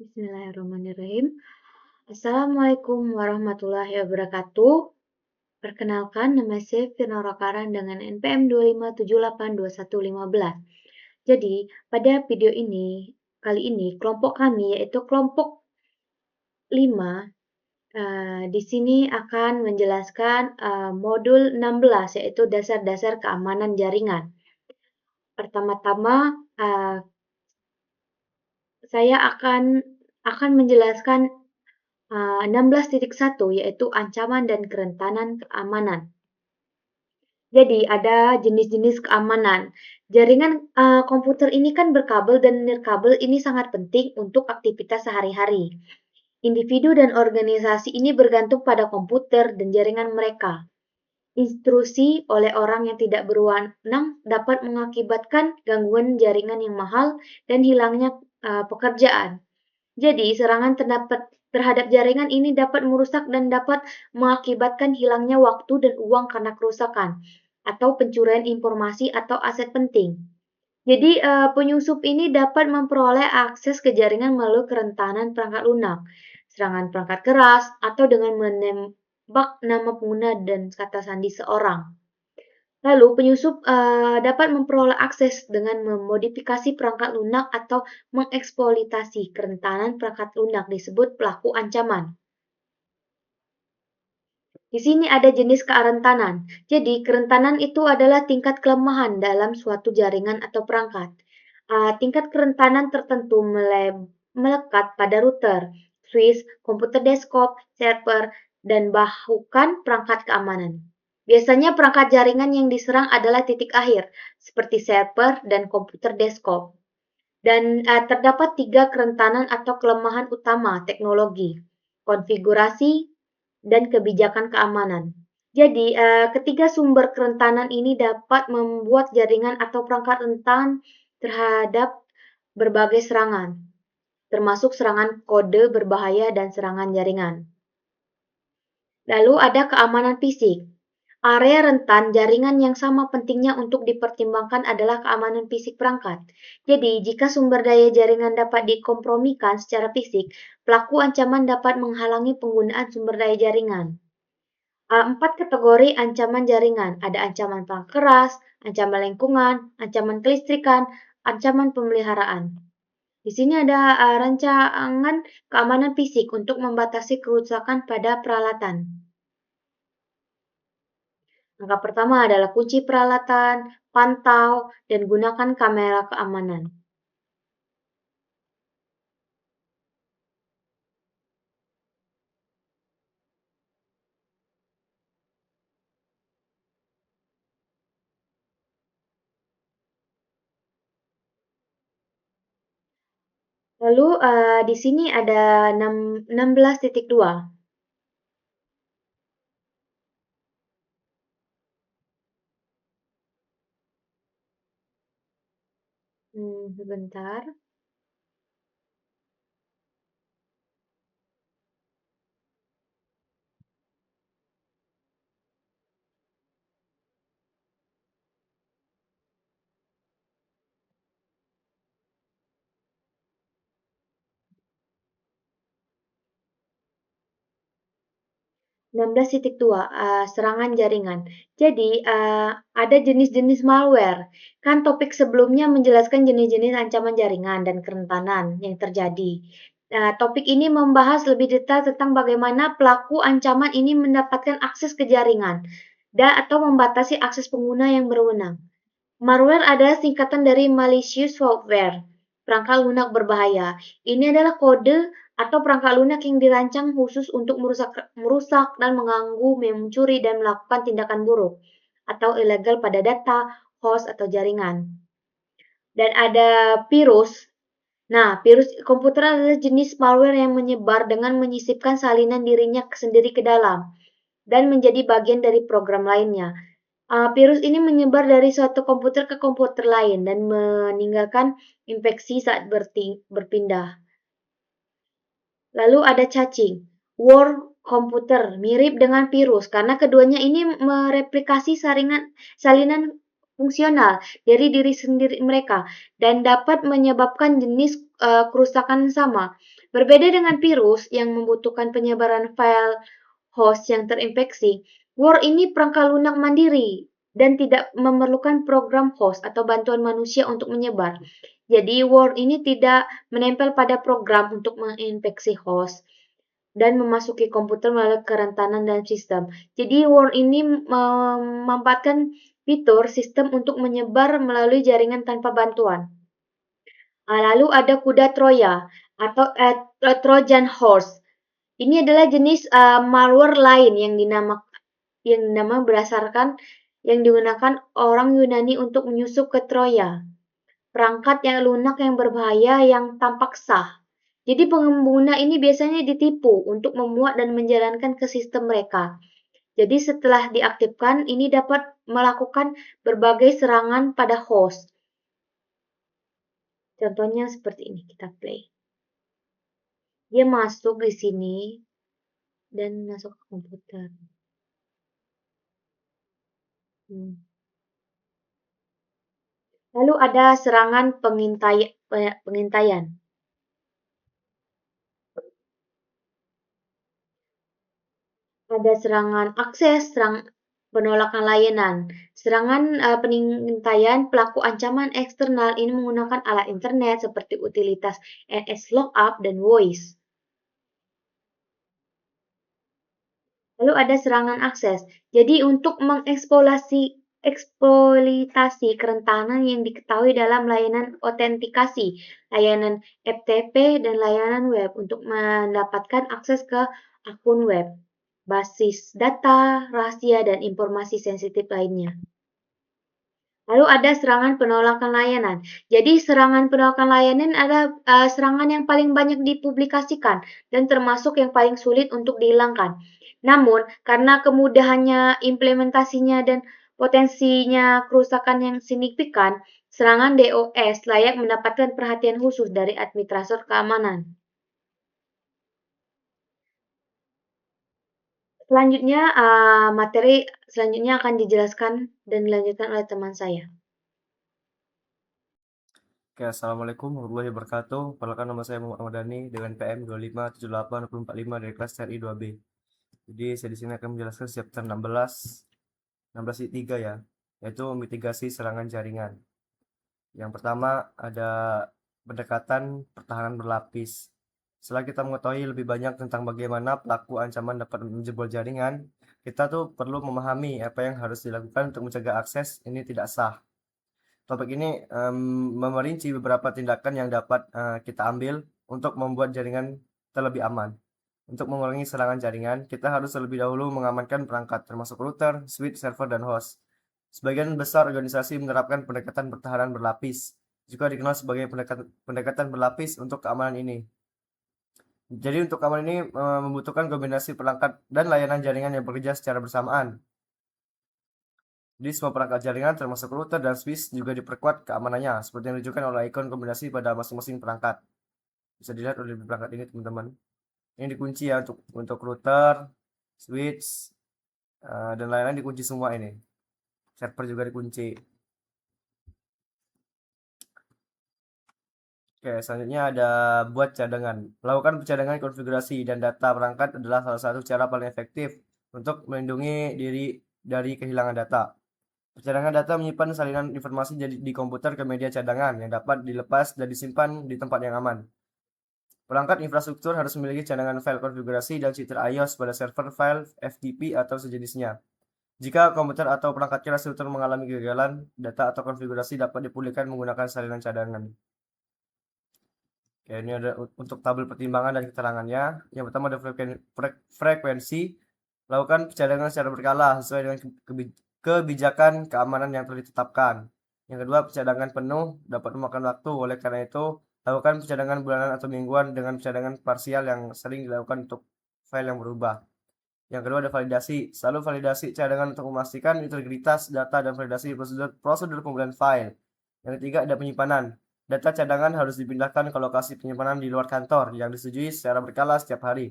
Bismillahirrahmanirrahim. Assalamualaikum warahmatullahi wabarakatuh. Perkenalkan, nama saya Firna Rakaran dengan NPM 2578211. Jadi, pada video ini, kali ini kelompok kami yaitu kelompok 5 di sini akan menjelaskan modul 16 yaitu dasar-dasar keamanan jaringan. Pertama-tama, saya akan menjelaskan 16.1 yaitu ancaman dan kerentanan keamanan. Jadi ada jenis-jenis keamanan. Jaringan komputer ini kan berkabel dan nirkabel ini sangat penting untuk aktivitas sehari-hari. Individu dan organisasi ini bergantung pada komputer dan jaringan mereka. Instruksi oleh orang yang tidak berwenang dapat mengakibatkan gangguan jaringan yang mahal dan hilangnya pekerjaan. Jadi, serangan terhadap jaringan ini dapat merusak dan dapat mengakibatkan hilangnya waktu dan uang karena kerusakan, atau pencurian informasi atau aset penting. Jadi, penyusup ini dapat memperoleh akses ke jaringan melalui kerentanan perangkat lunak, serangan perangkat keras, atau dengan menembak nama pengguna dan kata sandi seorang. Lalu, penyusup dapat memperoleh akses dengan memodifikasi perangkat lunak atau mengeksploitasi kerentanan perangkat lunak disebut pelaku ancaman. Di sini ada jenis kerentanan. Jadi, kerentanan itu adalah tingkat kelemahan dalam suatu jaringan atau perangkat. Tingkat kerentanan tertentu melekat pada router, switch, komputer desktop, server, dan bahkan perangkat keamanan. Biasanya perangkat jaringan yang diserang adalah titik akhir, seperti server dan komputer desktop. Dan terdapat 3 kerentanan atau kelemahan utama teknologi, konfigurasi, dan kebijakan keamanan. Jadi, ketiga sumber kerentanan ini dapat membuat jaringan atau perangkat rentan terhadap berbagai serangan, termasuk serangan kode berbahaya dan serangan jaringan. Lalu ada keamanan fisik. Area rentan jaringan yang sama pentingnya untuk dipertimbangkan adalah keamanan fisik perangkat. Jadi, jika sumber daya jaringan dapat dikompromikan secara fisik, pelaku ancaman dapat menghalangi penggunaan sumber daya jaringan. 4 kategori ancaman jaringan. Ada ancaman perangkat keras, ancaman lingkungan, ancaman kelistrikan, ancaman pemeliharaan. Di sini ada rancangan keamanan fisik untuk membatasi kerusakan pada peralatan. Langkah pertama adalah kunci peralatan, pantau, dan gunakan kamera keamanan. Lalu di sini ada 16.2. Sebentar. Serangan jaringan. Jadi, ada jenis-jenis malware. Kan topik sebelumnya menjelaskan jenis-jenis ancaman jaringan dan kerentanan yang terjadi. Topik ini membahas lebih detail tentang bagaimana pelaku ancaman ini mendapatkan akses ke jaringan dan atau membatasi akses pengguna yang berwenang. Malware adalah singkatan dari malicious software, perangkat lunak berbahaya. Ini adalah kode atau perangkat lunak yang dirancang khusus untuk merusak dan mengganggu, mencuri, dan melakukan tindakan buruk atau ilegal pada data, host, atau jaringan. Dan ada virus. Nah, virus komputer adalah jenis malware yang menyebar dengan menyisipkan salinan dirinya sendiri ke dalam dan menjadi bagian dari program lainnya. Virus ini menyebar dari suatu komputer ke komputer lain dan meninggalkan infeksi saat berpindah. Lalu ada caching, war komputer, mirip dengan virus karena keduanya ini mereplikasi salinan fungsional dari diri sendiri mereka dan dapat menyebabkan jenis kerusakan sama. Berbeda dengan virus yang membutuhkan penyebaran file host yang terinfeksi, Word ini perangkat lunak mandiri dan tidak memerlukan program host atau bantuan manusia untuk menyebar. Jadi Word ini tidak menempel pada program untuk menginfeksi host dan memasuki komputer melalui kerentanan dalam sistem. Jadi Word ini memanfaatkan fitur sistem untuk menyebar melalui jaringan tanpa bantuan. Lalu ada kuda Troya atau Trojan horse. Ini adalah jenis malware lain yang dinama berdasarkan yang digunakan orang Yunani untuk menyusup ke Troya. Perangkat yang lunak yang berbahaya yang tampak sah. Jadi pengguna ini biasanya ditipu untuk memuat dan menjalankan ke sistem mereka. Jadi setelah diaktifkan, ini dapat melakukan berbagai serangan pada host. Contohnya seperti ini, kita play. Dia masuk di sini dan masuk ke komputer. Lalu ada serangan pengintaian. Ada serangan akses, penolakan layanan. Serangan pengintaian pelaku ancaman eksternal ini menggunakan alat internet seperti utilitas NS Lookup dan Voice. Lalu ada serangan akses. Jadi untuk eksploitasi kerentanan yang diketahui dalam layanan autentikasi, layanan FTP, dan layanan web untuk mendapatkan akses ke akun web, basis data, rahasia, dan informasi sensitif lainnya. Lalu ada serangan penolakan layanan. Jadi serangan penolakan layanan adalah serangan yang paling banyak dipublikasikan dan termasuk yang paling sulit untuk dihilangkan. Namun, karena kemudahannya implementasinya dan potensinya kerusakan yang signifikan, serangan DOS layak mendapatkan perhatian khusus dari administrator keamanan. Selanjutnya, materi selanjutnya akan dijelaskan dan dilanjutkan oleh teman saya. Oke, Assalamualaikum warahmatullahi wabarakatuh. Perkenalkan, nama saya Muhammad Ramadhani dengan PM 25786045 dari kelas TRI 2B. Jadi saya di sini akan menjelaskan chapter 16 ya, yaitu mitigasi serangan jaringan. Yang pertama ada pendekatan pertahanan berlapis. Setelah kita mengetahui lebih banyak tentang bagaimana pelaku ancaman dapat menjebol jaringan, kita tuh perlu memahami apa yang harus dilakukan untuk mencegah akses ini tidak sah. Topik ini memerinci beberapa tindakan yang dapat kita ambil untuk membuat jaringan terlebih aman. Untuk mengurangi serangan jaringan, kita harus terlebih dahulu mengamankan perangkat, termasuk router, switch, server, dan host. Sebagian besar organisasi menerapkan pendekatan pertahanan berlapis, juga dikenal sebagai pendekatan berlapis untuk keamanan ini. Jadi untuk keamanan ini membutuhkan kombinasi perangkat dan layanan jaringan yang bekerja secara bersamaan. Jadi semua perangkat jaringan termasuk router dan switch juga diperkuat keamanannya seperti yang ditunjukkan oleh ikon kombinasi pada masing-masing perangkat. Bisa dilihat oleh perangkat ini teman-teman. Ini dikunci ya untuk router, switch, dan lain-lain dikunci semua ini. Server juga dikunci. Oke, selanjutnya ada buat cadangan. Melakukan pencadangan konfigurasi dan data perangkat adalah salah satu cara paling efektif untuk melindungi diri dari kehilangan data. Cadangan data menyimpan salinan informasi di komputer ke media cadangan yang dapat dilepas dan disimpan di tempat yang aman. Perangkat infrastruktur harus memiliki cadangan file konfigurasi dan citra iOS pada server file FTP atau sejenisnya. Jika komputer atau perangkat keras router mengalami kegagalan, data atau konfigurasi dapat dipulihkan menggunakan salinan cadangan. Oke, ini ada untuk tabel pertimbangan dan keterangannya. Yang pertama ada frekuensi. Lakukan pencadangan secara berkala sesuai dengan kebijakan keamanan yang telah ditetapkan. Yang kedua, pencadangan penuh dapat memakan waktu. Oleh karena itu, lakukan pencadangan bulanan atau mingguan dengan pencadangan parsial yang sering dilakukan untuk file yang berubah. Yang kedua ada validasi. Selalu validasi cadangan untuk memastikan integritas data dan validasi prosedur pembelian file. Yang ketiga ada penyimpanan. Data cadangan harus dipindahkan ke lokasi penyimpanan di luar kantor yang disetujui secara berkala setiap hari,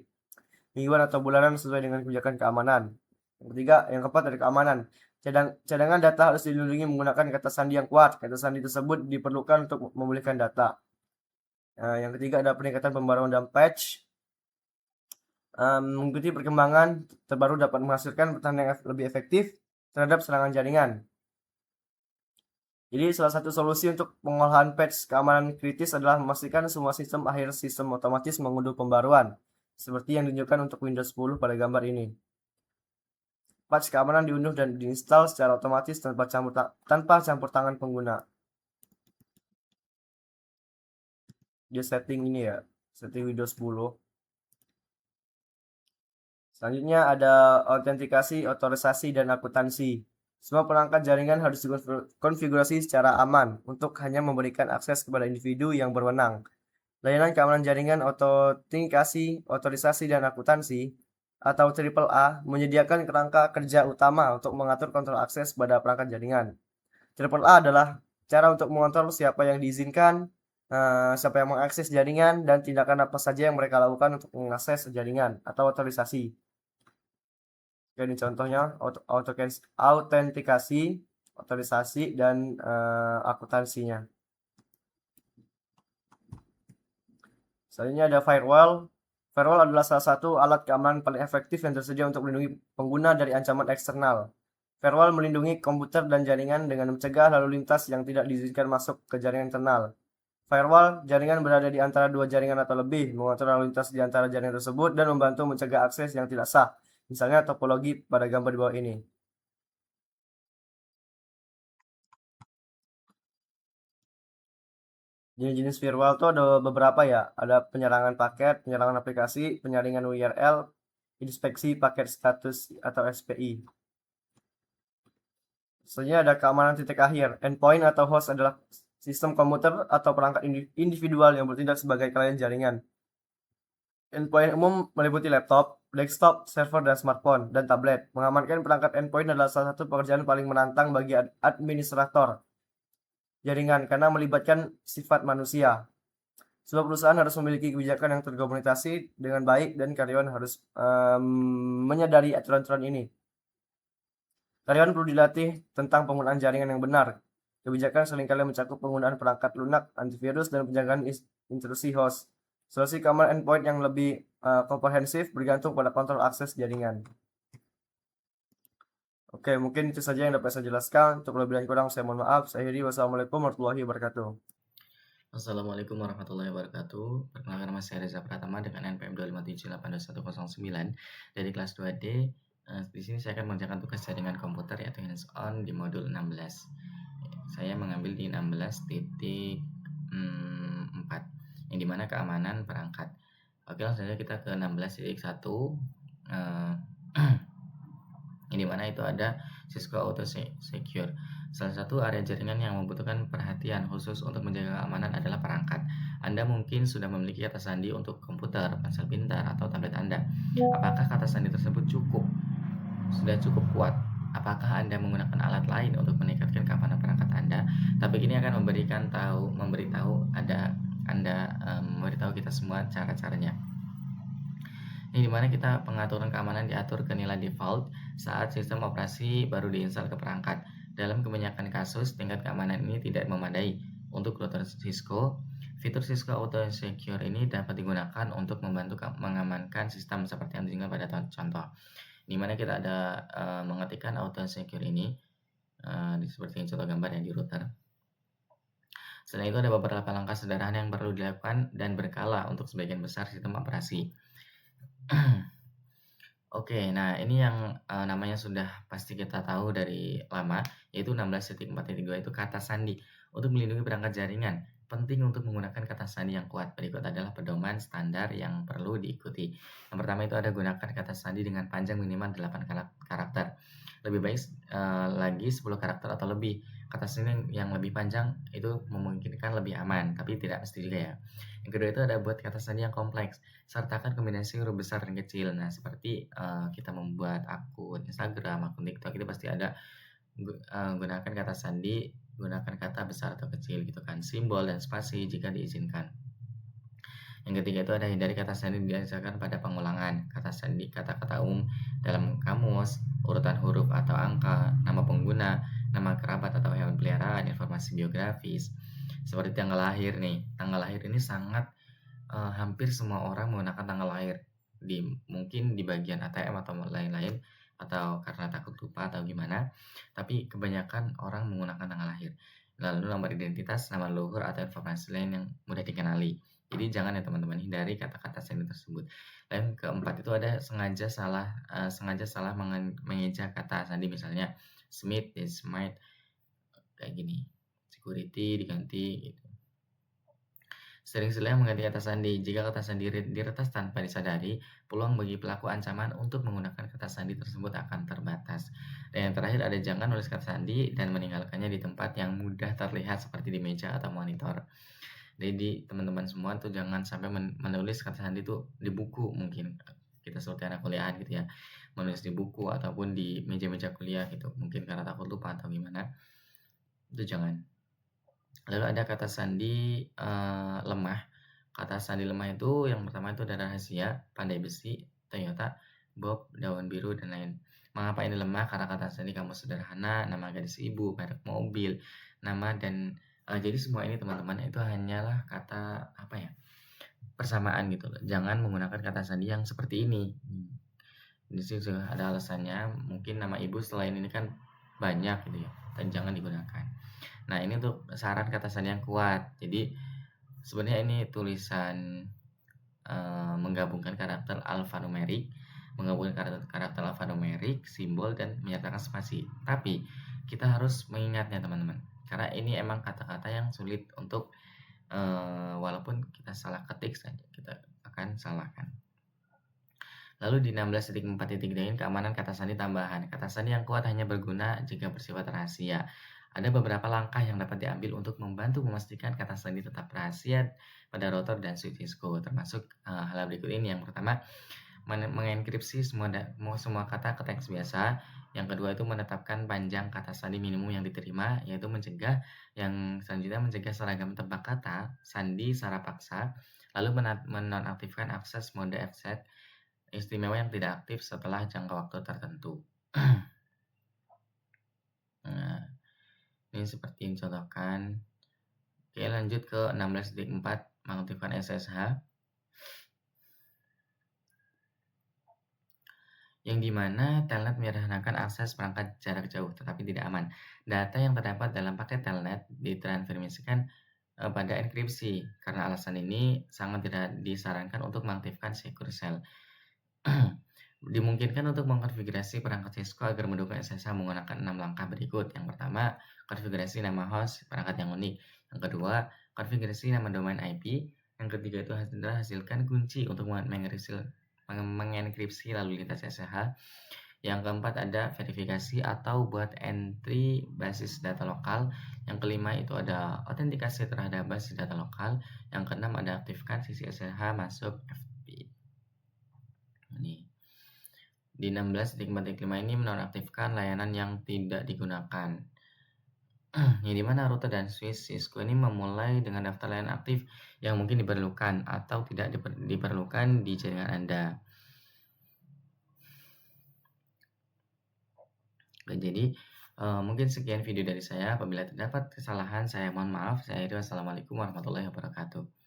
mingguan atau bulanan sesuai dengan kebijakan keamanan. Yang keempat ada keamanan. Cadangan data harus dilindungi menggunakan kata sandi yang kuat. Kata sandi tersebut diperlukan untuk memulihkan data. Yang ketiga ada peningkatan pembaruan dan patch. Mengikuti perkembangan terbaru dapat menghasilkan pertahanan yang lebih efektif terhadap serangan jaringan. Jadi salah satu solusi untuk pengolahan patch keamanan kritis adalah memastikan semua sistem akhir sistem otomatis mengunduh pembaruan, seperti yang ditunjukkan untuk Windows 10 pada gambar ini. Patch keamanan diunduh dan diinstal secara otomatis tanpa campur tangan pengguna. Dia setting ini ya, setting Windows 10. Selanjutnya ada autentikasi, otorisasi, dan akuntansi. Semua perangkat jaringan harus dikonfigurasi secara aman untuk hanya memberikan akses kepada individu yang berwenang. Layanan keamanan jaringan, autentikasi, otorisasi, dan akuntansi atau AAA menyediakan kerangka kerja utama untuk mengatur kontrol akses pada perangkat jaringan. AAA adalah cara untuk mengontrol siapa yang diizinkan, siapa yang mengakses jaringan, dan tindakan apa saja yang mereka lakukan untuk mengakses jaringan atau otorisasi. Ini contohnya autentikasi, otorisasi, dan akuntansinya. Selanjutnya ada firewall. Firewall adalah salah satu alat keamanan paling efektif yang tersedia untuk melindungi pengguna dari ancaman eksternal. Firewall melindungi komputer dan jaringan dengan mencegah lalu lintas yang tidak diizinkan masuk ke jaringan internal. Firewall jaringan berada di antara dua jaringan atau lebih, mengatur lalu lintas di antara jaringan tersebut, dan membantu mencegah akses yang tidak sah. Misalnya topologi pada gambar di bawah ini. Jenis-jenis firewall itu ada beberapa ya. Ada penyerangan paket, penyerangan aplikasi, penyaringan URL, inspeksi paket status atau SPI. Selanjutnya ada keamanan titik akhir. Endpoint atau host adalah sistem komputer atau perangkat individual yang bertindak sebagai klien jaringan. Endpoint umum meliputi laptop, desktop, server, dan smartphone, dan tablet. Mengamankan perangkat endpoint adalah salah satu pekerjaan paling menantang bagi administrator jaringan karena melibatkan sifat manusia. Sebuah perusahaan harus memiliki kebijakan yang terkomunikasi dengan baik dan karyawan harus menyadari aturan-aturan ini. Karyawan perlu dilatih tentang penggunaan jaringan yang benar. Kebijakan seringkali mencakup penggunaan perangkat lunak, antivirus, dan penjagaan intrusi host. Solusi keamanan endpoint yang lebih komprehensif bergantung pada kontrol akses jaringan. Oke, mungkin itu saja yang dapat saya jelaskan. Untuk lebih dan kurang saya mohon maaf. Saya akhiri. Wassalamualaikum warahmatullahi wabarakatuh. Assalamualaikum warahmatullahi wabarakatuh. Perkenalkan, nama saya Reza Pratama dengan NPM 2578109 dari kelas 2D. Di sini saya akan mengerjakan tugas jaringan komputer yaitu hands-on di modul 16. Saya mengambil di 16.4 yang dimana keamanan perangkat. Oke, langsung saja kita ke 16.1 yang dimana itu ada Cisco Auto Secure. Salah satu area jaringan yang membutuhkan perhatian khusus untuk menjaga keamanan adalah perangkat. Anda mungkin sudah memiliki kata sandi untuk komputer, ponsel pintar, atau tablet Anda. Apakah kata sandi tersebut sudah cukup kuat? Apakah Anda menggunakan alat lain untuk meningkatkan keamanan perangkat Anda? Tapi ini akan memberitahu kita semua cara-caranya. Ini dimana kita pengaturan keamanan diatur ke nilai default saat sistem operasi baru diinstal ke perangkat. Dalam kebanyakan kasus, tingkat keamanan ini tidak memadai. Untuk router Cisco, fitur Cisco Auto Secure ini dapat digunakan untuk membantu mengamankan sistem seperti yang ditunjukkan pada contoh. Dimana kita ada mengetikkan Auto Secure ini seperti contoh gambar yang di router. Selain itu ada beberapa langkah sederhana yang perlu dilakukan dan berkala untuk sebagian besar sistem operasi. Oke, nah ini yang namanya sudah pasti kita tahu dari lama, yaitu 16.4.2 itu kata sandi. Untuk melindungi perangkat jaringan, penting untuk menggunakan kata sandi yang kuat. Berikut adalah pedoman standar yang perlu diikuti. Yang pertama itu ada gunakan kata sandi dengan panjang minimal 8 karakter. Lebih baik lagi 10 karakter atau lebih. Kata sandi yang lebih panjang itu memungkinkan lebih aman, tapi tidak mesti juga ya. Yang kedua itu ada buat kata sandi yang kompleks. Sertakan kombinasi huruf besar dan kecil. Nah, seperti kita membuat akun Instagram, akun TikTok, itu pasti ada gunakan kata sandi, gunakan kata besar atau kecil gitu kan, simbol dan spasi jika diizinkan. Yang ketiga itu ada hindari kata sandi didasarkan pada pengulangan. Kata sandi kata-kata umum dalam kamus, urutan huruf atau angka, nama pengguna, nama kerabat atau hewan peliharaan, informasi biografis, seperti tanggal lahir nih. Tanggal lahir ini sangat hampir semua orang menggunakan tanggal lahir mungkin di bagian ATM atau lain-lain, atau karena takut lupa atau gimana, tapi kebanyakan orang menggunakan tanggal lahir. Lalu nomor identitas, nama leluhur, atau informasi lain yang mudah dikenali. Jadi jangan ya teman-teman hindari kata-kata sandi tersebut. Dan keempat itu ada sengaja salah mengeja kata sandi, misalnya Smith, Smith, kayak gini. Security diganti gitu. Sering-sering mengganti kata sandi. Jika kata sandi diretas tanpa disadari, peluang bagi pelaku ancaman untuk menggunakan kata sandi tersebut akan terbatas. Dan yang terakhir ada jangan nulis kata sandi dan meninggalkannya di tempat yang mudah terlihat seperti di meja atau monitor. Jadi teman-teman semua tuh jangan sampai menulis kata sandi tuh di buku, mungkin kita seperti anak kuliahan gitu ya, menulis di buku ataupun di meja-meja kuliah gitu, mungkin karena takut lupa atau gimana, itu jangan. Lalu ada kata sandi lemah. Kata sandi lemah itu yang pertama itu ada rahasia, pandai besi, Toyota, Bob, daun biru, dan lain. Mengapa ini lemah? Karena kata sandi kamu sederhana, nama gadis ibu, merek mobil, nama, dan jadi semua ini teman-teman itu hanyalah kata apa ya, persamaan gitu loh. Jangan menggunakan kata sandi yang seperti ini. Di sini juga ada alasannya. Mungkin nama ibu selain ini kan banyak gitu ya, dan jangan digunakan. Nah ini untuk saran kata sandi yang kuat. Jadi sebenarnya ini tulisan menggabungkan karakter alfanumerik, karakter alfanumerik, simbol, dan menyertakan spasi. Tapi kita harus mengingatnya teman-teman, karena ini emang kata-kata yang sulit untuk walaupun kita salah ketik saja kita akan salahkan. Lalu di 16.4.2 keamanan kata sandi tambahan. Kata sandi yang kuat hanya berguna jika bersifat rahasia. Ada beberapa langkah yang dapat diambil untuk membantu memastikan kata sandi tetap rahasia pada router dan switch Cisco, termasuk hal berikut ini. Yang pertama, mengenkripsi semua kata ke teks biasa. Yang kedua itu menetapkan panjang kata sandi minimum yang diterima, yaitu selanjutnya mencegah seragam tebak kata sandi secara paksa, lalu menonaktifkan akses mode exit istimewa yang tidak aktif setelah jangka waktu tertentu. Nah, ini seperti yang dicontohkan. Oke, lanjut ke 16.4 mengaktifkan SSH, yang dimana telnet menyederhanakan akses perangkat jarak jauh tetapi tidak aman. Data yang terdapat dalam paket telnet ditransmisikan pada enkripsi. Karena alasan ini sangat tidak disarankan untuk mengaktifkan secure shell. Dimungkinkan untuk mengkonfigurasi perangkat Cisco agar mendukung SSH menggunakan 6 langkah berikut. Yang pertama, konfigurasi nama host perangkat yang unik. Yang kedua, konfigurasi nama domain IP. Yang ketiga itu adalah hasilkan kunci untuk mengenkripsi lalu lintas SSH. Yang keempat ada verifikasi atau buat entry basis data lokal. Yang kelima itu ada autentikasi terhadap basis data lokal. Yang keenam ada aktifkan sisi SSH masuk FTP. Ini di 16.4.5 ini menonaktifkan layanan yang tidak digunakan. Yang dimana router dan switch Cisco ini memulai dengan daftar layanan aktif yang mungkin diperlukan atau tidak diperlukan di jaringan Anda. Oke, jadi mungkin sekian video dari saya. Apabila terdapat kesalahan, saya mohon maaf. Saya Ridwan. Assalamualaikum warahmatullahi wabarakatuh.